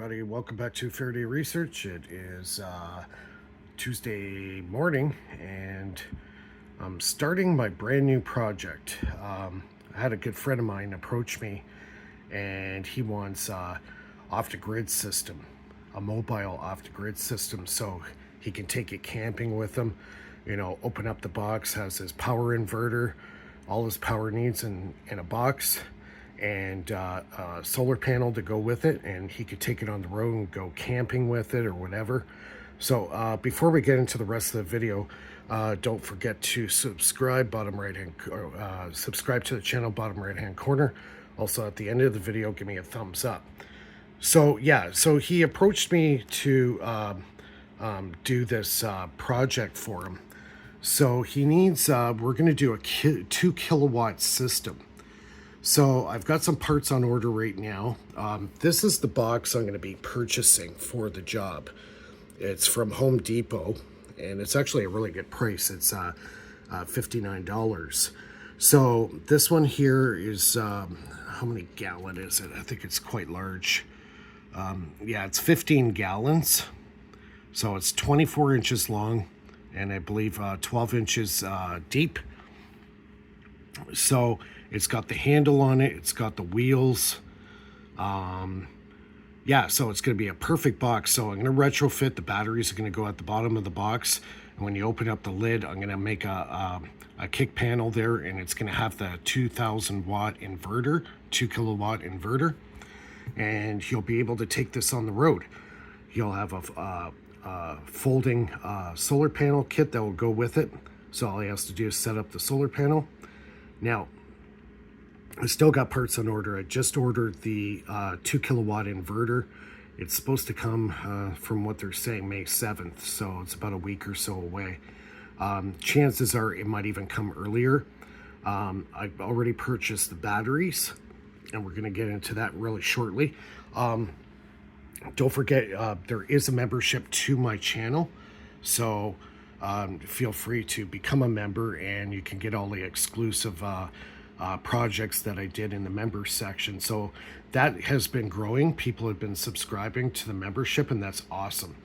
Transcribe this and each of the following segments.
everybody. Welcome back to Faraday Research. It is Tuesday morning, and I'm starting my brand new project. I had a good friend of mine approach me, and he wants off-the-grid system, a mobile off-the-grid system, so he can take it camping with him. You know, open up the box, has his power inverter, all his power needs in a box, and a solar panel to go with it, and he could take it on the road and go camping with it or whatever. So before we get into the rest of the video, don't forget to subscribe, subscribe to the channel, bottom right hand corner. Also at the end of the video, give me a thumbs up. So yeah, so he approached me to do this project for him. So he needs, we're going to do a 2 kilowatt system. So I've got some parts on order right now. This is the box I'm going to be purchasing for the job. It's from Home Depot, and it's actually a really good price. It's $59. So this one here is, how many gallon is it? I think it's quite large. Yeah, it's 15 gallons. So it's 24 inches long, and I believe 12 inches deep. So it's got the handle on it, it's got the wheels. Yeah, so it's going to be a perfect box. So I'm going to retrofit. The batteries are going to go at the bottom of the box, and when you open up the lid, I'm going to make a kick panel there, and it's going to have the 2,000 watt inverter, 2 kilowatt inverter, and you'll be able to take this on the road. You'll have a folding solar panel kit that will go with it. So all he has to do is set up the solar panel. Now, I still got parts on order. I just ordered the 2 kilowatt inverter. It's supposed to come, from what they're saying, May 7th. So it's about a week or so away. Chances are it might even come earlier. I've already purchased the batteries, and we're going to get into that really shortly. Don't forget, there is a membership to my channel. So feel free to become a member, and you can get all the exclusive projects that I did in the members section. So that has been growing. People have been subscribing to the membership, and that's awesome.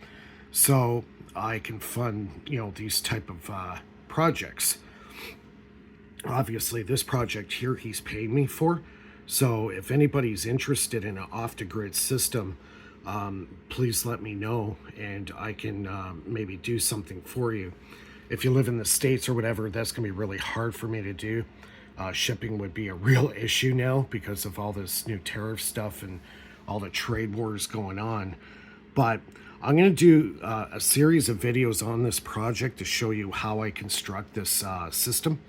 So I can fund, you know, these type of projects. Obviously, this project here he's paying me for. So if anybody's interested in an off-the-grid system, please let me know, and I can maybe do something for you. If you live in the States or whatever, that's gonna be really hard for me to do. Shipping would be a real issue now because of all this new tariff stuff and all the trade wars going on. But I'm going to do a series of videos on this project to show you how I construct this system.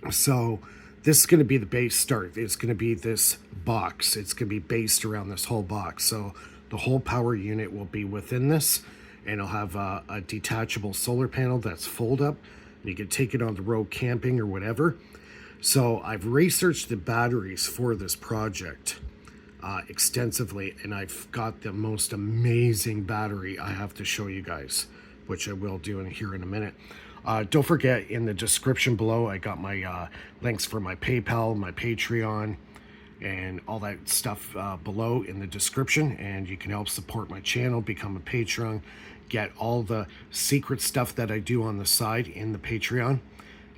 So this is going to be the base start. It's going to be this box. It's going to be based around this whole box. So the whole power unit will be within this, and I'll have a detachable solar panel that's fold up. You can take it on the road camping or whatever. So I've researched the batteries for this project extensively, and I've got the most amazing battery I have to show you guys, which I will do here in a minute. Don't forget, in the description below, I got my links for my PayPal, my Patreon, and all that stuff below in the description, and you can help support my channel, become a patron, get all the secret stuff that I do on the side in the Patreon,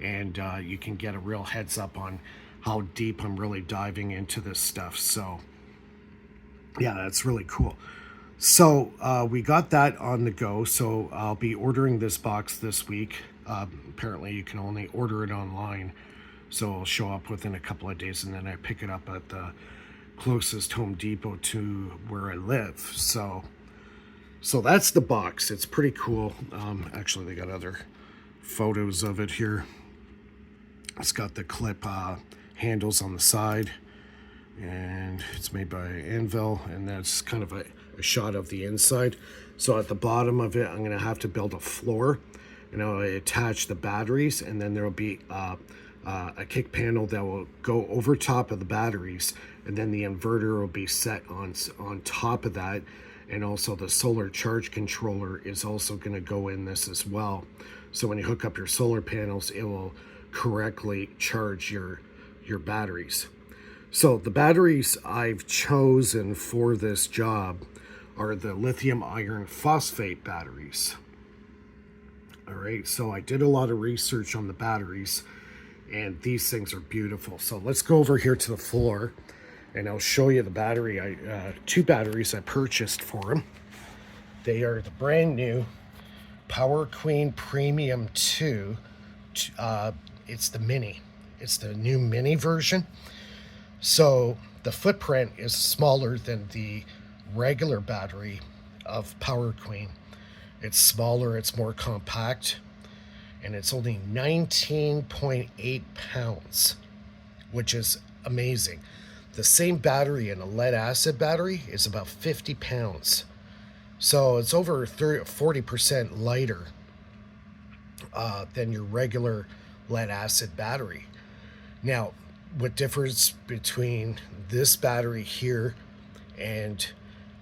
and you can get a real heads up on how deep I'm really diving into this stuff. So yeah, that's really cool. So we got that on the go. So I'll be ordering this box this week. Apparently you can only order it online, so it'll show up within a couple of days, and then I pick it up at the closest Home Depot to where I live. So that's the box. It's pretty cool. Actually, they got other photos of it here. It's got the clip handles on the side, and it's made by Anvil, and that's kind of a shot of the inside. So at the bottom of it, I'm going to have to build a floor, and I'll attach the batteries, and then there will be a kick panel that will go over top of the batteries, and then the inverter will be set on top of that. And also the solar charge controller is also going to go in this as well. So when you hook up your solar panels, it will correctly charge your batteries. So the batteries I've chosen for this job are the lithium iron phosphate batteries. All right, so I did a lot of research on the batteries, and these things are beautiful. So let's go over here to the floor, and I'll show you the battery. Two batteries I purchased for them. They are the brand new Power Queen Premium 2. It's the mini. It's the new mini version. So the footprint is smaller than the regular battery of Power Queen. It's smaller, it's more compact, and it's only 19.8 pounds, which is amazing. The same battery in a lead acid battery is about 50 pounds. So it's over 40% lighter than your regular lead acid battery. Now, what differs between this battery here and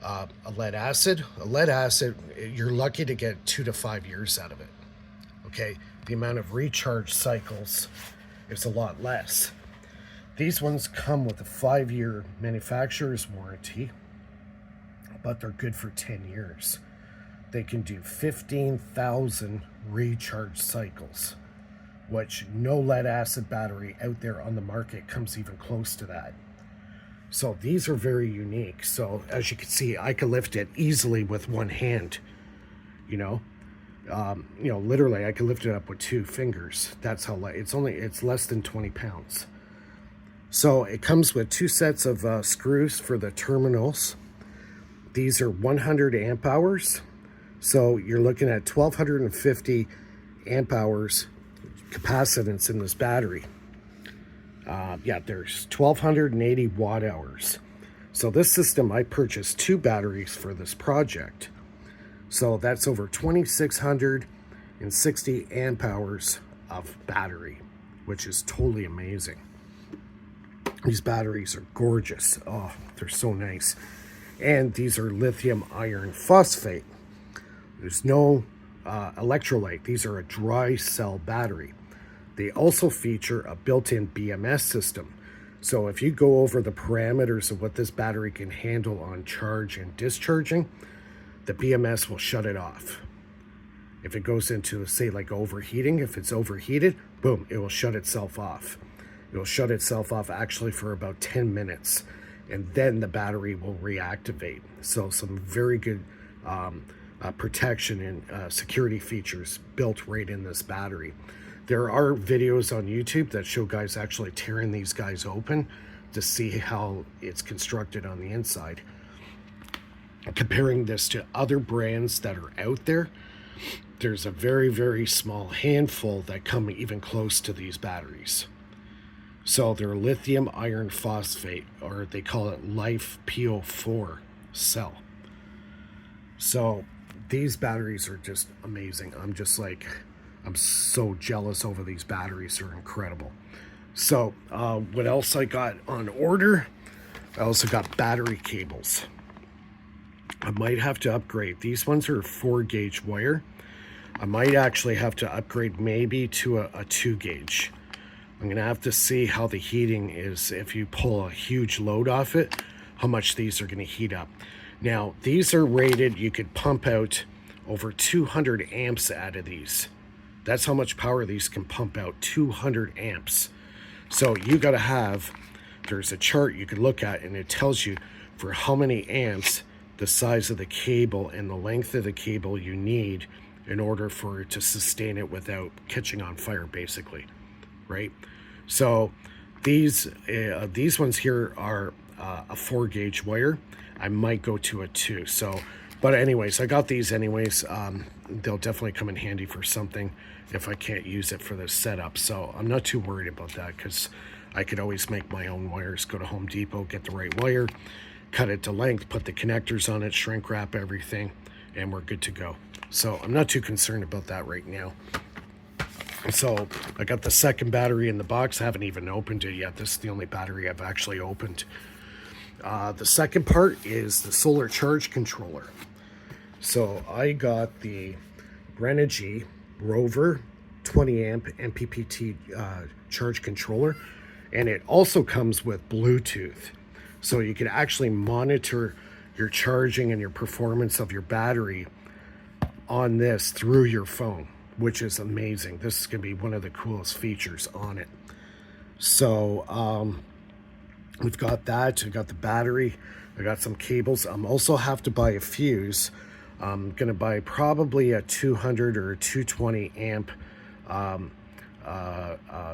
a lead acid, you're lucky to get 2 to 5 years out of it. Okay, the amount of recharge cycles is a lot less. These ones come with a 5-year manufacturer's warranty, but they're good for 10 years. They can do 15,000 recharge cycles, which no lead acid battery out there on the market comes even close to that. So these are very unique. So as you can see, I can lift it easily with one hand. Literally I can lift it up with 2 fingers. That's how light. It's less than 20 pounds. So it comes with 2 sets of screws for the terminals. These are 100 amp hours. So you're looking at 1250 amp hours capacitance in this battery. There's 1280 watt hours. So this system, I purchased 2 batteries for this project. So that's over 2660 amp hours of battery, which is totally amazing. These batteries are gorgeous. Oh, they're so nice. And these are lithium iron phosphate. There's no electrolyte. These are a dry cell battery. They also feature a built-in BMS system. So if you go over the parameters of what this battery can handle on charge and discharging, the BMS will shut it off. If it goes into, say, like overheating, if it's overheated, boom, it will shut itself off. It will shut itself off actually for about 10 minutes, and then the battery will reactivate. So some very good protection and security features built right in this battery. There are videos on YouTube that show guys actually tearing these guys open to see how it's constructed on the inside. Comparing this to other brands that are out there, there's a very, very small handful that come even close to these batteries. So they're lithium iron phosphate, or they call it Life PO4 cell. So these batteries are just amazing. I'm so jealous over these batteries. They're incredible. So what else I got on order? I also got battery cables. I might have to upgrade. These ones are 4-gauge wire. I might actually have to upgrade maybe to a 2-gauge. I'm going to have to see how the heating is if you pull a huge load off it, how much these are going to heat up. Now, these are rated, you could pump out over 200 amps out of these. That's how much power these can pump out, 200 amps. So you got to have, there's a chart you could look at, and it tells you for how many amps, the size of the cable and the length of the cable you need in order for it to sustain it without catching on fire, basically, right? So these ones here are a 4-gauge wire. I might go to a 2. So, but anyways, I got these anyways. They'll definitely come in handy for something if I can't use it for this setup. So I'm not too worried about that, because I could always make my own wires, go to Home Depot, get the right wire, cut it to length, put the connectors on it, shrink wrap everything, and we're good to go. So I'm not too concerned about that right now. So I got the second battery in the box. I haven't even opened it yet. This is the only battery I've actually opened. The second part is the solar charge controller. So I got the Renogy Rover 20 amp MPPT charge controller, And it also comes with Bluetooth. So you can actually monitor your charging and your performance of your battery on this through your phone, which is amazing. This is going to be one of the coolest features on it. So we've got that. I got the battery. I got some cables. Also have to buy a fuse. I'm going to buy probably a 200 or a 220 amp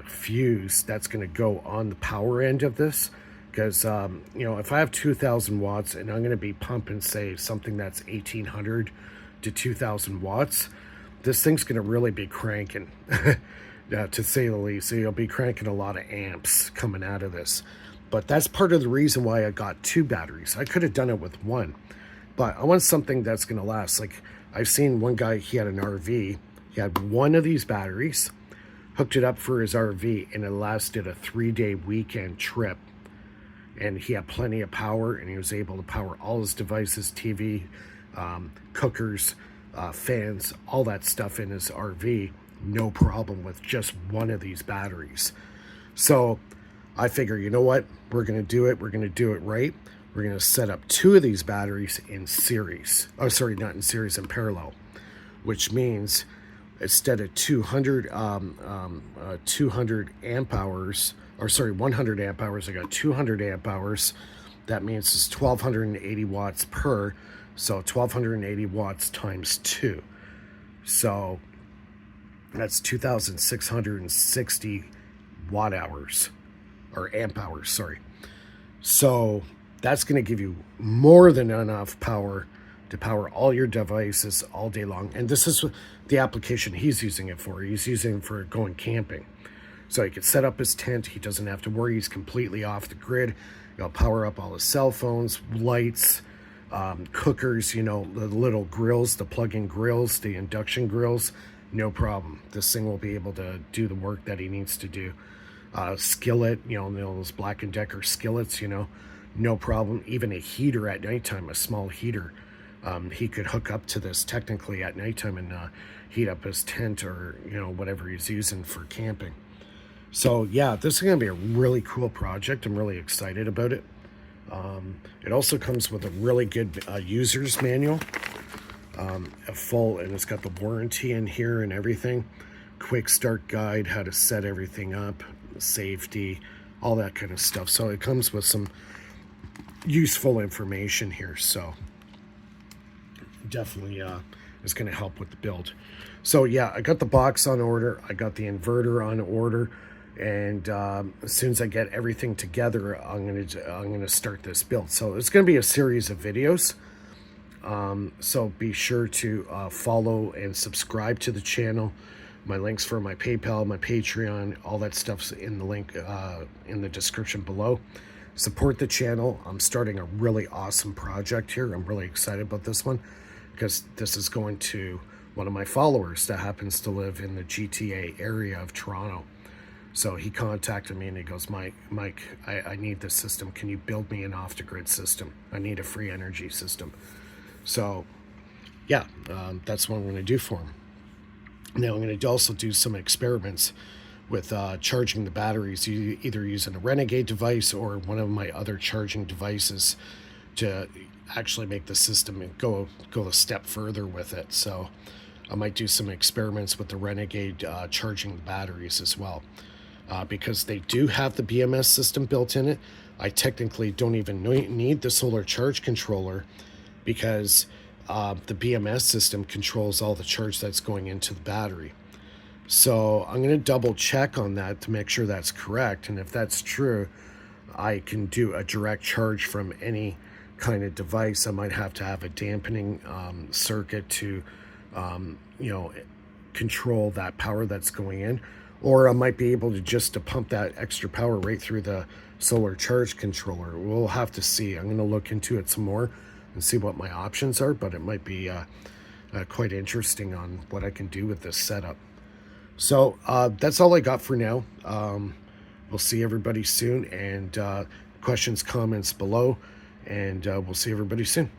fuse that's going to go on the power end of this. Because, you know, if I have 2,000 watts and I'm going to be pumping, say, something that's 1,800 to 2,000 watts, this thing's going to really be cranking, to say the least. So you'll be cranking a lot of amps coming out of this. But that's part of the reason why I got 2 batteries. I could have done it with 1. But I want something that's going to last. Like, I've seen one guy, he had an RV. He had 1 of these batteries, hooked it up for his RV, and it lasted a 3-day weekend trip. And he had plenty of power, and he was able to power all his devices, TV, cookers, fans, all that stuff in his RV, no problem with just 1 of these batteries. So I figure, you know what? We're going to do it. We're going to do it right. We're going to set up 2 of these batteries in series. Oh, sorry, not in series, in parallel. Which means instead of 200 amp hours, or sorry, 100 amp hours, I got 200 amp hours. That means it's 1,280 watts per. So 1,280 watts times 2. So that's 2,660 watt hours, or amp hours, sorry. So that's going to give you more than enough power to power all your devices all day long. And this is the application he's using it for. He's using it for going camping. So he can set up his tent. He doesn't have to worry. He's completely off the grid. He'll power up all his cell phones, lights, cookers, you know, the little grills, the plug-in grills, the induction grills. No problem. This thing will be able to do the work that he needs to do. Skillet, you know, those Black & Decker skillets, you know, no problem. Even a heater at nighttime, a small heater, he could hook up to this technically at nighttime and heat up his tent, or, you know, whatever he's using for camping. So yeah, this is going to be a really cool project. I'm really excited about it. It also comes with a really good user's manual, a full, and it's got the warranty in here and everything. Quick start guide, how to set everything up, safety, all that kind of stuff. So it comes with some useful information here. So definitely is going to help with the build. So yeah, I got the box on order. I got the inverter on order. And as soon as I get everything together, I'm gonna start this build. So it's gonna be a series of videos. So be sure to follow and subscribe to the channel. My links for my PayPal, my Patreon, all that stuff's in the link in the description below. Support the channel. I'm starting a really awesome project here. I'm really excited about this one because this is going to one of my followers that happens to live in the GTA area of Toronto. So he contacted me and he goes, Mike, I need this system. Can you build me an off-the-grid system? I need a free energy system. So, yeah, that's what I'm going to do for him. Now, I'm going to also do some experiments with charging the batteries, either using a Renegade device or one of my other charging devices to actually make the system go a step further with it. So I might do some experiments with the Renegade charging the batteries as well. Because they do have the BMS system built in it, I technically don't even need the solar charge controller because the BMS system controls all the charge that's going into the battery. So I'm going to double check on that to make sure that's correct. And if that's true, I can do a direct charge from any kind of device. I might have to have a dampening circuit to, you know, control that power that's going in. Or I might be able to just pump that extra power right through the solar charge controller. We'll have to see. I'm going to look into it some more and see what my options are, but it might be quite interesting on what I can do with this setup. So that's all I got for now. We'll see everybody soon, and questions, comments below, and we'll see everybody soon.